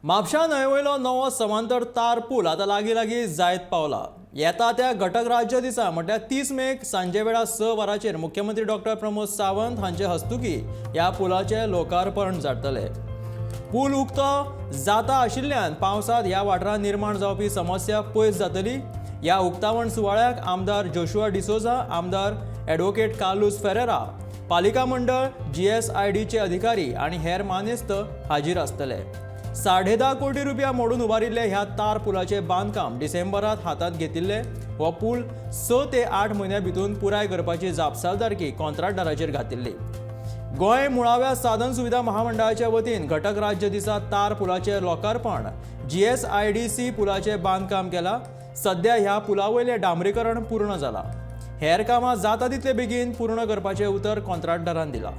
म्हापशा न्हंयवयलो नवो समांतर तार पूल आतां लागीं जायत पावला। येता त्या घटक राज्य दिसा म्हटल्यार 30 मेक सांजे वेळा 6 वरांचेर मुख्यमंत्री डॉ. प्रमोद सावंत हांचे हस्तुकीं ह्या पुलाचें लोकार्पण जातलें। पूल उक्तो जाता आशिल्ल्यान पावसांत ह्या वाठारांत निर्माण जावपी समस्या पयस जातली। ह्या उक्तावण सुवाळ्याक आमदार जोशुआ डिसोजा, आमदार ॲडव्होकेट कार्लोस फेरेरा, पालिका मंडळ, GSIDचे अधिकारी आनी हेर मानेस्त हाजीर आसतले। 10.5 कोटी रुपया मोडून उबारिल्ले ह्या तार पुलाचे बांदकाम डिसेंबरांत हातांत घेतिल्ले। हो पूल 6 ते 8 म्हयन्यां भितून पुराय करपाची जापसालदारकी कंत्राटदाराचेर घातिल्ली। गोंय मुळाव्या साधन सुविधा महामंडळाच्या वतीन घटक राज्य दिसा तार पुलाचे लोकार्पण, GSIDC पुलाचे बांदकाम केला। सध्या ह्या पुलावयलें डांबरीकरण पूर्ण जालां। हेर कामां जाता तितले बेगीन पूर्ण करपाचें उतर कंत्राटदारान दिलां।